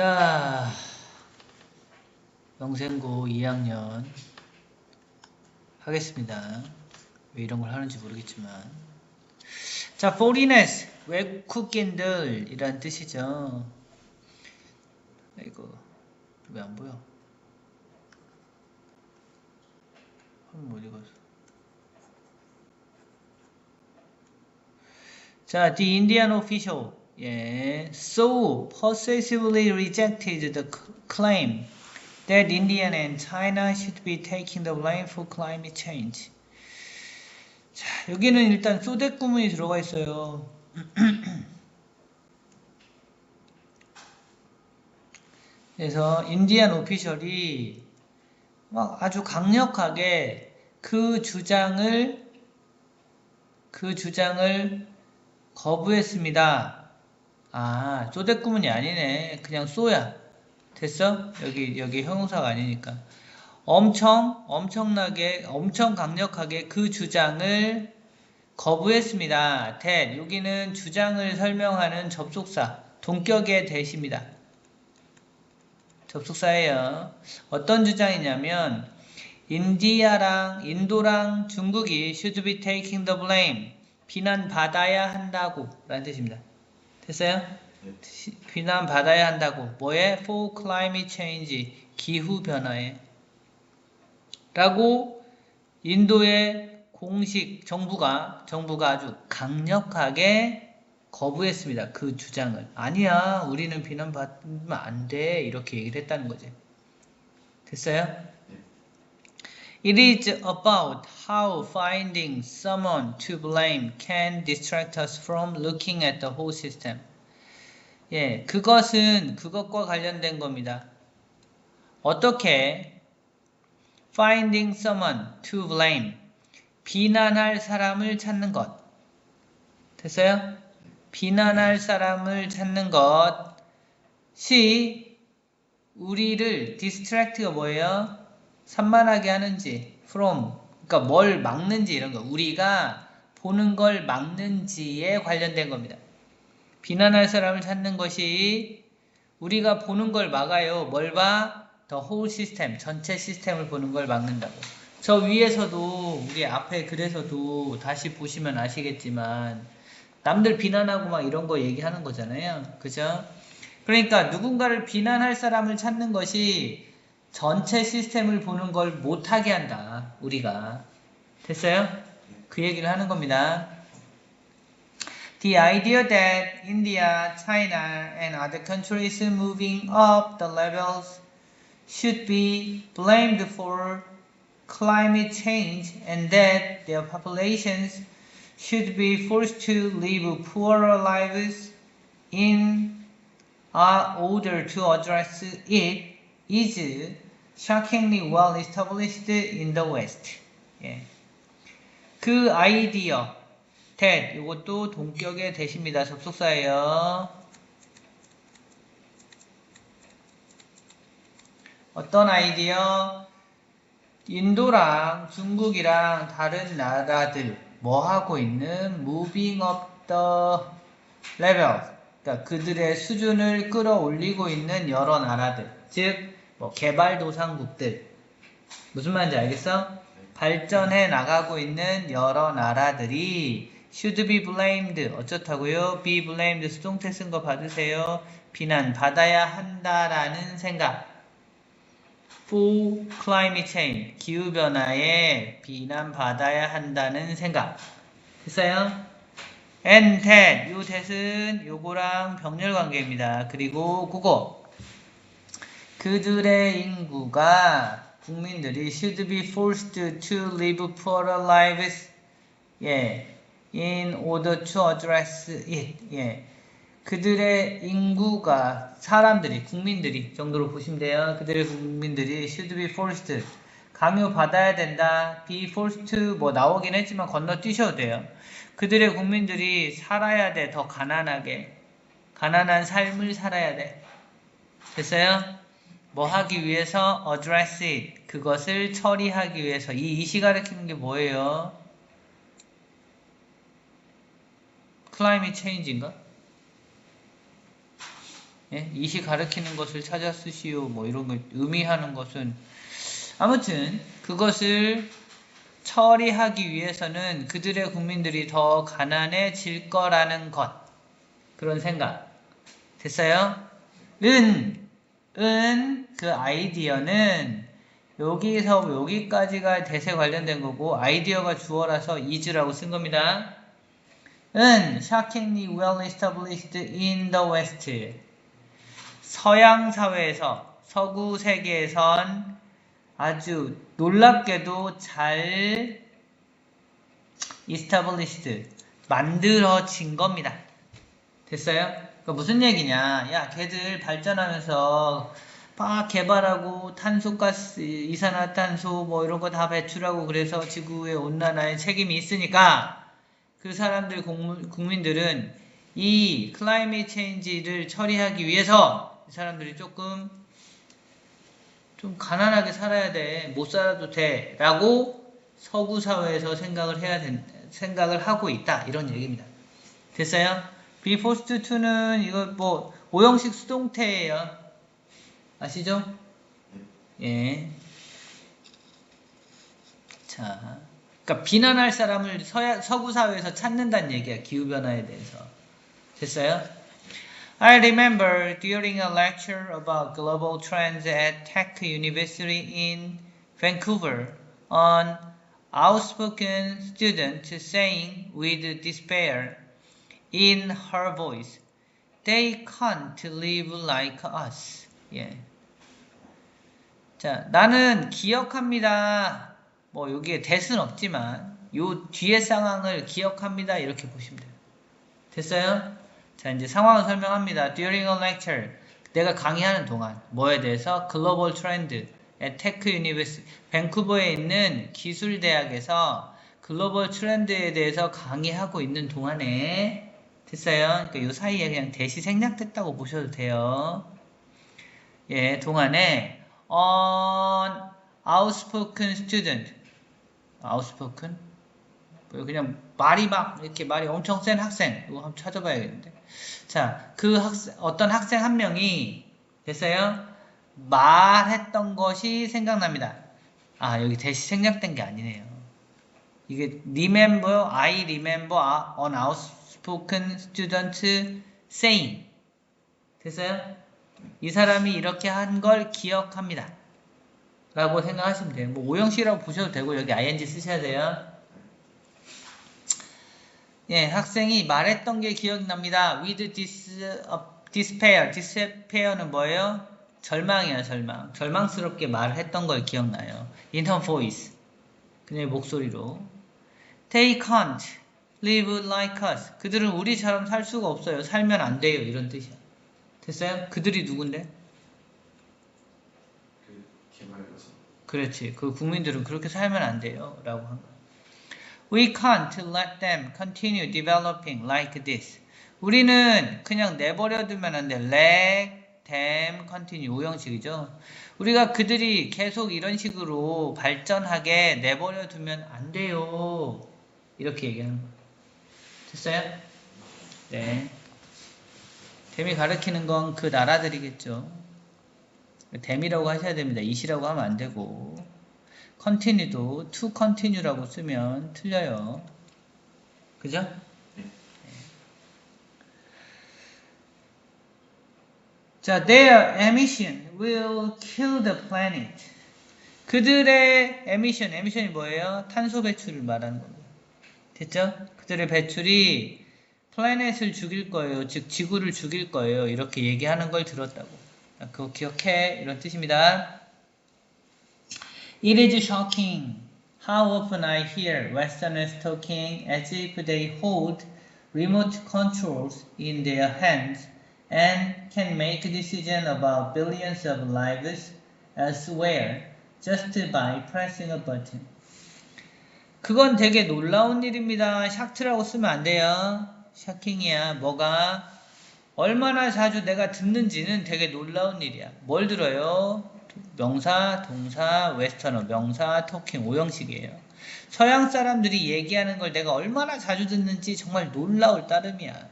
자, 영생고 2학년 하겠습니다. 왜 이런 걸 하는지 모르겠지만. 자, foreigners, 외국인들 이란 뜻이죠. 이거 왜 안 보여? 어디 갔어? 자, the Indian official, so persuasively rejected the claim that India and China should be taking the blame for climate change. 자, 여기는 일단 소댓 구문이 들어가 있어요. 그래서 인디안 오피셜이 막 아주 강력하게 그 주장을 거부했습니다. 아, 소댓 구문이 아니네. 그냥 쏘야. 됐어? 여기 형용사가 아니니까. 엄청 강력하게 그 주장을 거부했습니다. that, 여기는 주장을 설명하는 접속사, 동격의 that입니다. 접속사예요. 어떤 주장이냐면 인도랑 중국이 should be taking the blame, 비난받아야 한다고 라는 뜻입니다. 됐어요? 비난받아야 한다고. 뭐에? for climate change, 기후변화에 라고 인도의 공식 정부가 아주 강력하게 거부했습니다. 그 주장을. 아니야, 우리는 비난받으면 안 돼. 이렇게 얘기를 했다는 거지. 됐어요? It is about how finding someone to blame can distract us from looking at the whole system. 예, 그것과 관련된 겁니다. 어떻게 finding someone to blame, 비난할 사람을 찾는 것. 됐어요? 비난할 사람을 찾는 것이 우리를 distract가 뭐예요? 산만하게 하는지, from, 그러니까 뭘 막는지 이런 거. 우리가 보는 걸 막는지에 관련된 겁니다. 비난할 사람을 찾는 것이 우리가 보는 걸 막아요. 뭘 봐? The whole system, 전체 시스템을 보는 걸 막는다고. 저 위에서도 우리 앞에 글에서도 다시 보시면 아시겠지만 남들 비난하고 막 이런 거 얘기하는 거잖아요. 그죠? 그러니까 누군가를 비난할 사람을 찾는 것이 전체 시스템을 보는 걸 못하게 한다. 우리가. 됐어요? 그 얘기를 하는 겁니다. The idea that India, China, and other countries moving up the levels should be blamed for climate change and that their populations should be forced to live poorer lives in order to address it is shockingly well established in the West. 예. 그 아이디어, that, 이것도 동격의 that입니다. 접속사예요. 어떤 아이디어? 인도랑 중국이랑 다른 나라들 뭐 하고 있는 moving up the level, 그러니까 그들의 수준을 끌어올리고 있는 여러 나라들, 즉 뭐 개발도상국들, 무슨 말인지 알겠어? 발전해 나가고 있는 여러 나라들이 should be blamed, 어쩌다고요? be blamed, 수동태 쓴 거 받으세요. 비난받아야 한다라는 생각. for climate change, 기후변화에 비난받아야 한다는 생각. 됐어요? and that, 요 that은 요거랑 병렬관계입니다. 그리고 그거, 그들의 인구가, 국민들이 should be forced to live poorer lives, in order to address it. 그들의 인구가, 사람들이, 국민들이 정도로 보시면 돼요. 그들의 국민들이 should be forced, 강요받아야 된다. be forced 뭐 나오긴 했지만 건너뛰셔도 돼요. 그들의 국민들이 살아야 돼. 더 가난하게. 가난한 삶을 살아야 돼. 됐어요? 뭐 하기 위해서? address it, 그것을 처리하기 위해서. 이 이시 가리키는 게 뭐예요? climate change인가? 예? 이시 가리키는 것을 찾아 쓰시오. 뭐 이런 거 의미하는 것은 아무튼 그것을 처리하기 위해서는 그들의 국민들이 더 가난해질 거라는 것. 그런 생각. 됐어요? 그 아이디어는 여기서 여기까지가 대세 관련된 거고 아이디어가 주어라서 is라고 쓴 겁니다. shockingly well established in the West. 서양 사회에서 서구 세계에선 아주 놀랍게도 잘 established 만들어진 겁니다. 됐어요? 그러니까 무슨 얘기냐? 야, 걔들 발전하면서 막 개발하고 탄소가스, 이산화탄소 뭐 이런 거 다 배출하고 그래서 지구의 온난화에 책임이 있으니까 그 사람들 국민들은 이 클라이밋 체인지를 처리하기 위해서 이 사람들이 좀 가난하게 살아야 돼. 못 살아도 돼. 라고 서구 사회에서 생각을 하고 있다. 이런 얘기입니다. 됐어요? be forced to는 이거 뭐 오형식 수동태예요. 아시죠? 예. 자, 그러니까 비난할 사람을 서구 사회에서 찾는다는 얘기야. 기후변화에 대해서. 됐어요? I remember during a lecture about global trends at Tech University in Vancouver, an outspoken student saying with despair in her voice, they can't live like us. 예. 자, 나는 기억합니다. 뭐 여기에 that은 없지만 요 뒤에 상황을 기억합니다. 이렇게 보시면 돼요. 됐어요? 자, 이제 상황을 설명합니다. During a lecture, 내가 강의하는 동안 뭐에 대해서? 글로벌 트렌드 at Tech University, 밴쿠버에 있는 기술대학에서 글로벌 트렌드에 대해서 강의하고 있는 동안에 됐어요? 그러니까 요 사이에 그냥 대시 생략됐다고 보셔도 돼요. 예, 동안에 on outspoken student, outspoken? 그냥 말이 엄청 센 학생. 이거 한번 찾아봐야겠는데. 자, 어떤 학생 한 명이, 됐어요? 말했던 것이 생각납니다. 아, 여기 대시 생략된 게 아니네요. 이게 I remember an outspoken student saying. 됐어요? 이 사람이 이렇게 한 걸 기억합니다. 라고 생각하시면 돼요. 뭐 오형식이라고 보셔도 되고 여기 ing 쓰셔야 돼요. 예, 학생이 말했던 게 기억납니다. With despair. despair는 뭐예요? 절망이에요, 절망. 절망스럽게 말했던 걸 기억나요. In her voice. 그녀의 목소리로. They can't live like us. 그들은 우리처럼 살 수가 없어요. 살면 안 돼요. 이런 뜻이야. 됐어요? 그들이 누군데? 그렇지. 그 국민들은 그렇게 살면 안 돼요. 라고 한 거야. We can't let them continue developing like this. 우리는 그냥 내버려두면 안 돼. Let them continue. 오형식이죠. 우리가 그들이 계속 이런 식으로 발전하게 내버려두면 안 돼요. 이렇게 얘기하는 거예요. 됐어요? 네. 댐이 가리키는 건 그 나라들이겠죠. 댐이라고 하셔야 됩니다. 이시라고 하면 안 되고. continue도 to continue라고 쓰면 틀려요. 그죠? 네. 자, their emission will kill the planet. 그들의 emission이 뭐예요? 탄소 배출을 말하는 겁니다. 됐죠? 그들의 배출이 플래닛을 죽일 거예요. 즉 지구를 죽일 거예요. 이렇게 얘기하는 걸 들었다고. 그거 기억해. 이런 뜻입니다. It is shocking how often I hear Westerners talking as if they hold remote controls in their hands and can make decisions about billions of lives elsewhere just by pressing a button. 그건 되게 놀라운 일입니다. 샥트라고 쓰면 안 돼요. 샤킹이야. 뭐가? 얼마나 자주 내가 듣는지는 되게 놀라운 일이야. 뭘 들어요? 명사, 동사, 웨스터너, 명사, 토킹, 오형식이에요. 서양 사람들이 얘기하는 걸 내가 얼마나 자주 듣는지 정말 놀라울 따름이야.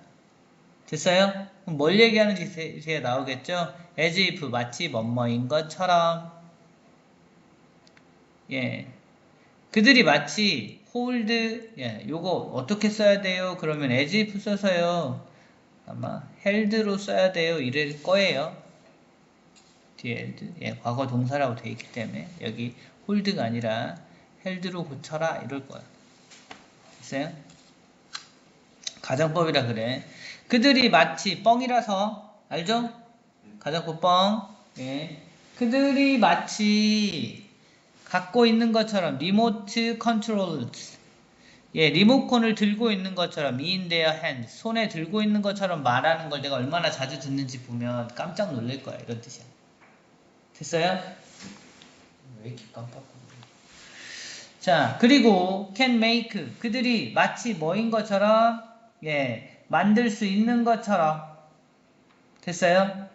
됐어요? 그럼 뭘 얘기하는지 뒤에 나오겠죠? as if 마치 뭐뭐인 것처럼. 예. 그들이 마치 hold, 예, 요거 어떻게 써야 돼요? 그러면 as if 써서요. 아마 held로 써야 돼요. 이럴 거예요. 뒤에 held. 예, 과거 동사라고 돼 있기 때문에 여기 hold가 아니라 held로 고쳐라 이럴 거야. 됐어요? 가정법이라 그래. 그들이 마치 뻥이라서 알죠? 가정법 뻥. 예. 그들이 마치 갖고 있는 것처럼 리모트 컨트롤, 예, 리모컨을 들고 있는 것처럼 in their hand, 손에 들고 있는 것처럼 말하는 걸 내가 얼마나 자주 듣는지 보면 깜짝 놀랄 거야. 이런 뜻이야. 됐어요? 왜 이렇게 깜빡거려? 자, 그리고 can make, 그들이 마치 뭐인 것처럼, 예, 만들 수 있는 것처럼. 됐어요?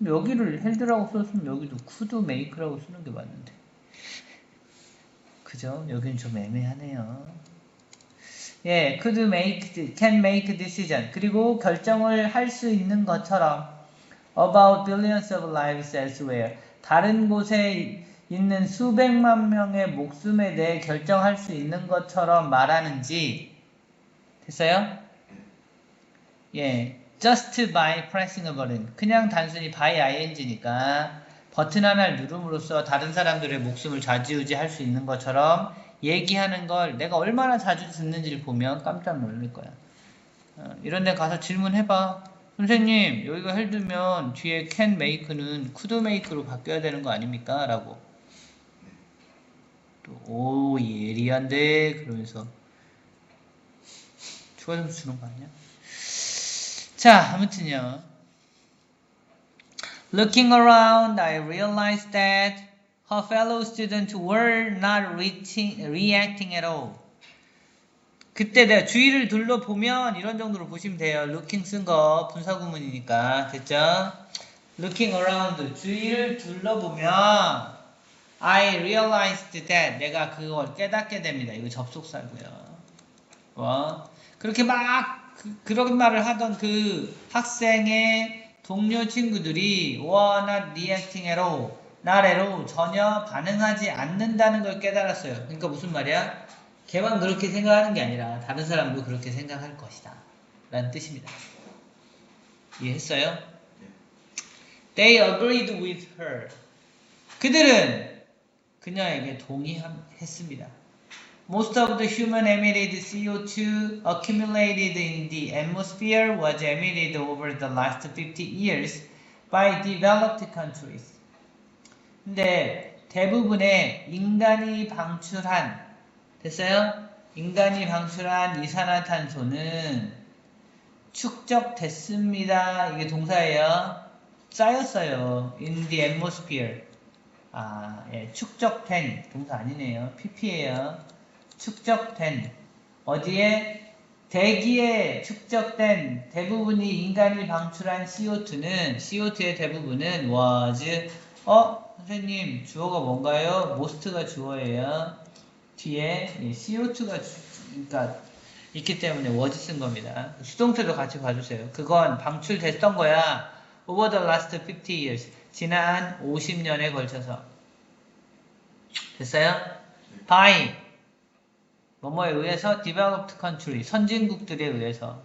여기를 held라고 썼으면 여기도 could make라고 쓰는 게 맞는데. 그죠? 여긴 좀 애매하네요. 예, could make, can make decision. 그리고 결정을 할 수 있는 것처럼 about billions of lives elsewhere. 다른 곳에 있는 수백만 명의 목숨에 대해 결정할 수 있는 것처럼 말하는지. 됐어요? 예, just by pressing a button. 그냥 단순히 by ing니까 버튼 하나를 누름으로써 다른 사람들의 목숨을 좌지우지할 수 있는 것처럼 얘기하는 걸 내가 얼마나 자주 듣는지를 보면 깜짝 놀랄 거야. 이런 데 가서 질문해봐. 선생님, 여기가 헬드면 뒤에 can make는 could make로 바뀌어야 되는 거 아닙니까? 라고. 또, 오, 예리한데? 그러면서 추가 점수 주는 거 아니야? 자, 아무튼요. Looking around, I realized that her fellow students were not reacting at all. 그때 내가 주위를 둘러보면 이런 정도로 보시면 돼요. looking 쓴 거 분사구문이니까. 됐죠? looking around, 주위를 둘러보면 I realized that, 내가 그걸 깨닫게 됩니다. 이거 접속사고요. 그렇게 막 그런 말을 하던 그 학생의 동료 친구들이 were not reacting at all, not at all, 전혀 반응하지 않는다는 걸 깨달았어요. 그러니까 무슨 말이야? 걔만 그렇게 생각하는 게 아니라 다른 사람도 그렇게 생각할 것이다 라는 뜻입니다. 이해했어요? They agreed with her. 그들은 그녀에게 동의했습니다. Most of the human-emitted CO2 accumulated in the atmosphere was emitted over the last 50 years by developed countries. 근데 대부분의 인간이 방출한, 됐어요? 인간이 방출한 이산화탄소는 축적됐습니다. 이게 동사예요. 쌓였어요. In the atmosphere. 예, 축적된 동사 아니네요. pp예요. 축적된, 어디에? 대기에 축적된 대부분이 인간이 방출한 CO2는, CO2의 대부분은 was, 선생님 주어가 뭔가요? most가 주어예요. 뒤에 CO2가 그러니까 있기 때문에 was 쓴 겁니다. 수동태도 같이 봐주세요. 그건 방출됐던 거야. over the last 50 years. 지난 50년에 걸쳐서. 됐어요? by 뭐뭐에 의해서 developed country, 선진국들에 의해서.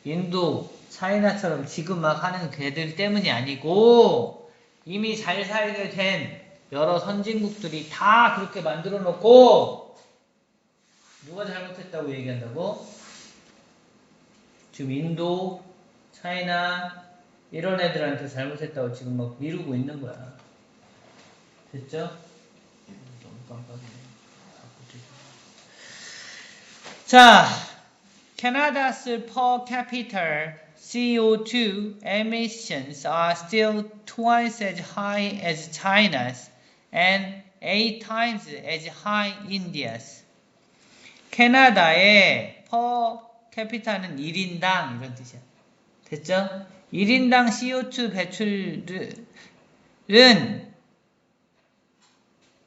인도, 차이나처럼 지금 막 하는 걔들 때문이 아니고 이미 잘 살게 된 여러 선진국들이 다 그렇게 만들어 놓고 누가 잘못했다고 얘기한다고? 지금 인도, 차이나 이런 애들한테 잘못했다고 지금 막 미루고 있는 거야. 됐죠? 너무 깜빡이네. 자, Canada's per capita CO2 emissions are still twice as high as China's and 8 times as high India's. 캐나다의 per capita는 1인당 이런 뜻이야. 됐죠? 1인당 CO2 배출은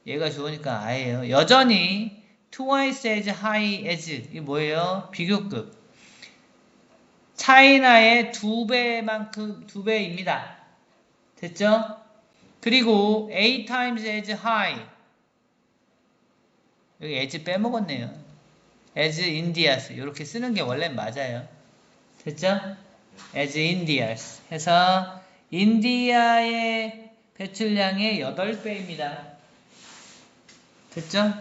얘가 좋으니까 아예요. 여전히 twice as high as, 이게 뭐예요? 비교급. 차이나의 2배입니다. 됐죠? 그리고 A times as high. 여기 as 빼먹었네요. as India's. 이렇게 쓰는 게 원래 맞아요. 됐죠? as India's. 해서 인디아의 배출량의 8배입니다. 됐죠?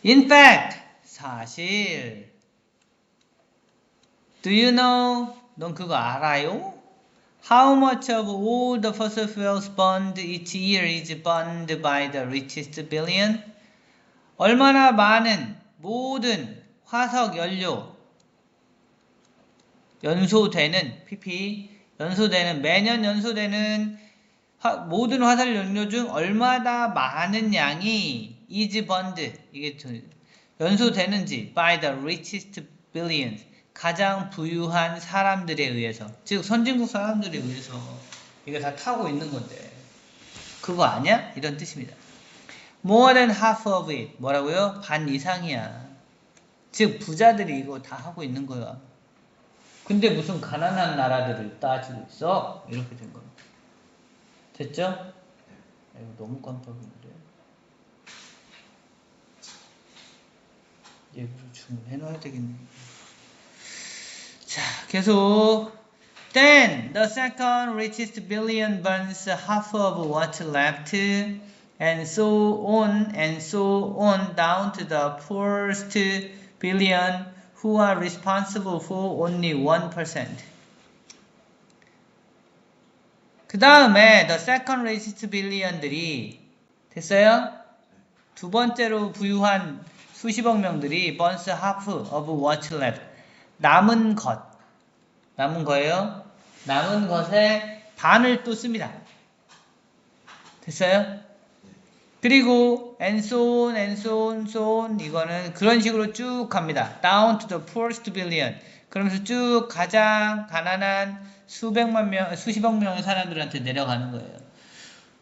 In fact, 사실. Do you know? 넌 그거 알아요? How much of all the fossil fuels burned each year is burned by the richest billion? 얼마나 많은 모든 화석 연료 연소되는 PP 매년 연소되는 모든 화석 연료 중 얼마나 많은 양이 is burned 이게 연소되는지 by the richest billions 가장 부유한 사람들에 의해서 즉 선진국 사람들에 의해서 이게 다 타고 있는 건데 그거 아냐? 이런 뜻입니다. More than half of it 뭐라고요? 반 이상이야. 즉 부자들이 이거 다 하고 있는 거야. 근데 무슨 가난한 나라들을 따지고 있어? 이렇게 된 겁니다. 됐죠? 이거 너무 깜빡인데 얘를 주문해놔야 되겠네. 자, 계속. Then the second richest billion burns half of what's left, and so on down to the poorest billion who are responsible for only 1%. 그 다음에 the second richest billion들이 됐어요? 두 번째로 부유한 수십억 명들이 burns half of what's left. 남은 거예요. 남은 것의 반을 또 씁니다. 됐어요? 그리고 and so on 이거는 그런 식으로 쭉 갑니다. Down to the poorest billion. 그러면서 쭉 가장 가난한 수십억 명의 사람들한테 내려가는 거예요.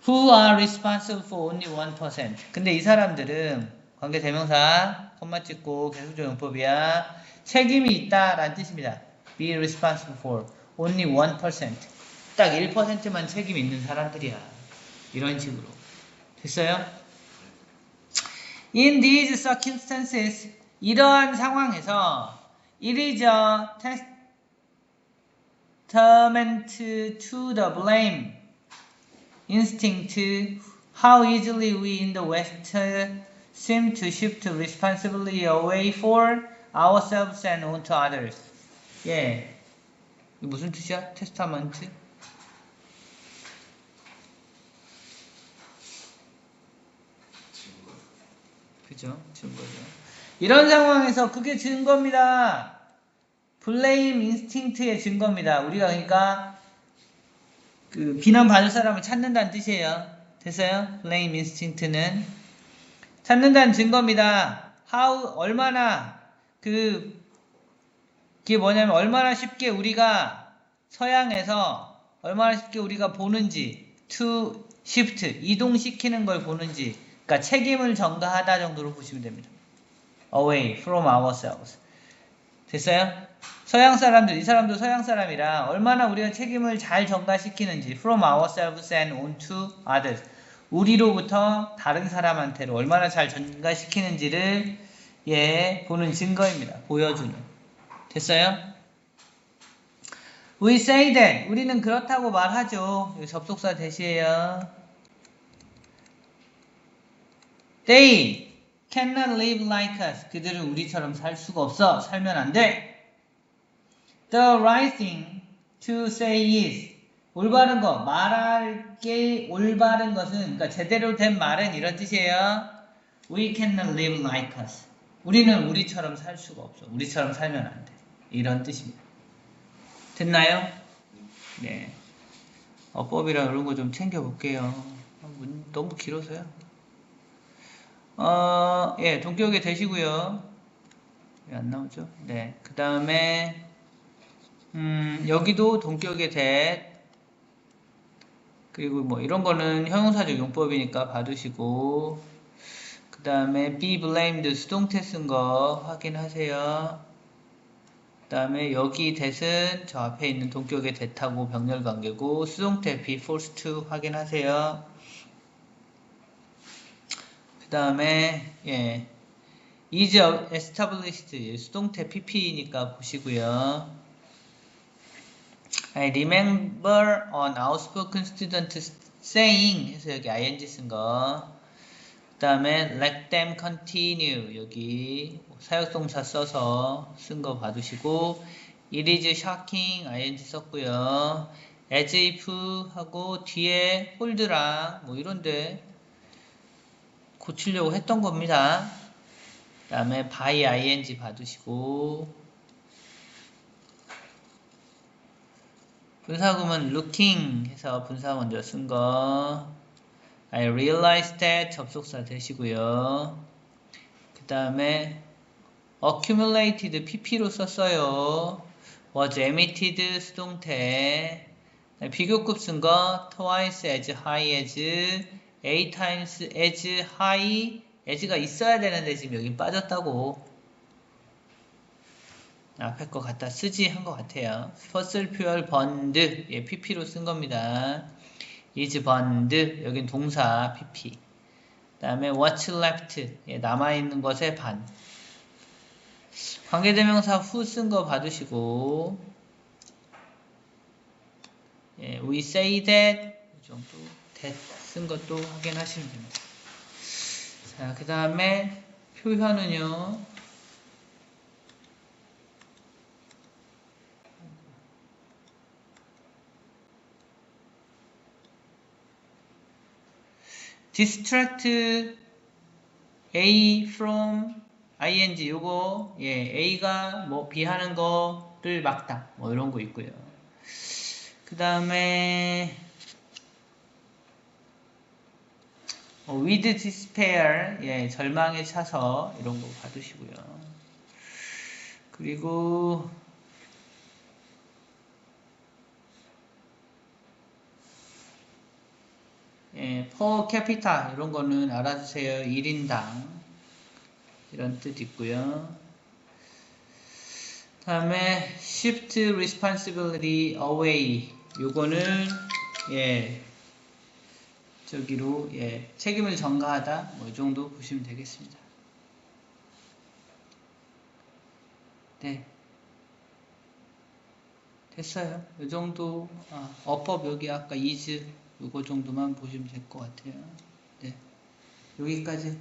Who are responsible for only 1%. 근데 이 사람들은 관계대명사 콤마 찍고 계속적 용법이야. 책임이 있다라는 뜻입니다. Be responsible for only 1%. 딱 1%만 책임 있는 사람들이야. 이런 식으로. 됐어요? In these circumstances, 이러한 상황에서 it is a testament to the blame instinct how easily we in the West seem to shift responsibility away for ourselves and onto others. 예. 이게 무슨 뜻이야? 테스타먼트? 그죠? 증거죠. 이런 상황에서 그게 증거입니다. 블레임 인스팅트의 증거입니다. 우리가 그러니까 그 비난받을 사람을 찾는다는 뜻이에요. 됐어요? 블레임 인스팅트는 찾는다는 증거입니다. 얼마나 그게 뭐냐면 얼마나 쉽게 우리가 서양에서 얼마나 쉽게 우리가 보는지 to shift 이동시키는 걸 보는지 그러니까 책임을 전가하다 정도로 보시면 됩니다. away from ourselves. 됐어요? 서양 사람들 이 사람도 서양 사람이라 얼마나 우리가 책임을 잘 전가시키는지 from ourselves and onto others 우리로부터 다른 사람한테로 얼마나 잘 전가시키는지를 보는 증거입니다. 보여주는. 됐어요? We say that. 우리는 그렇다고 말하죠. 여기 접속사 대시에요. They cannot live like us. 그들은 우리처럼 살 수가 없어. 살면 안 돼. The right thing to say is. 올바른 거. 말할 게 올바른 것은 그러니까 제대로 된 말은 이런 뜻이에요. We cannot live like us. 우리는 우리처럼 살 수가 없어. 우리처럼 살면 안 돼. 이런 뜻입니다. 됐나요? 네. 어법이랑 이런 거 좀 챙겨볼게요. 너무 길어서요. 동격에 되시고요. 왜 안 나오죠? 네. 그 다음에, 여기도 동격에 대, 그리고 뭐 이런 거는 형용사적 용법이니까 봐두시고, 그 다음에 be blamed 수동태 쓴 거 확인하세요. 그 다음에 여기 that은 저 앞에 있는 동격의 that하고 병렬 관계고 수동태 be forced to 확인하세요. 그 다음에 is established 수동태 pp니까 보시고요. I remember an outspoken student saying 해서 여기 ing 쓴 거. 그 다음에 let them continue 여기 사역동사 써서 쓴 거 봐두시고 it is shocking ing 썼고요. as if 하고 뒤에 hold랑 뭐 이런데 고치려고 했던 겁니다. 그 다음에 by ing 봐두시고 분사구문 looking 해서 분사 먼저 쓴 거 I realized that 접속사 되시고요. 그 다음에 accumulated pp로 썼어요. was emitted 수동태 비교급 쓴 거 twice as high as 8 times as high as가 있어야 되는데 지금 여긴 빠졌다고 앞에 거 갖다 쓰지 한 것 같아요. fossil fuel burned pp로 쓴 겁니다. is burned 여긴 동사 pp 그 다음에 what's left 남아있는 것의 반 관계대명사 who 쓴 거 봐두시고 we say that 이 정도 that 쓴 것도 확인하시면 됩니다. 자, 그 다음에 표현은요. distract A from ing 요거 A가 뭐 B 하는 거를 막다 뭐 이런 거 있고요. 그 다음에 with despair 절망에 차서 이런 거 봐두시고요. 그리고 per capita 이런 거는 알아두세요. 1인당 이런 뜻 있고요. 다음에 shift responsibility away 요거는 저기로 책임을 전가하다 뭐 이 정도 보시면 되겠습니다. 네 됐어요. 이 정도 어법 여기 아까 is 요거 정도만 보시면 될 것 같아요. 네 여기까지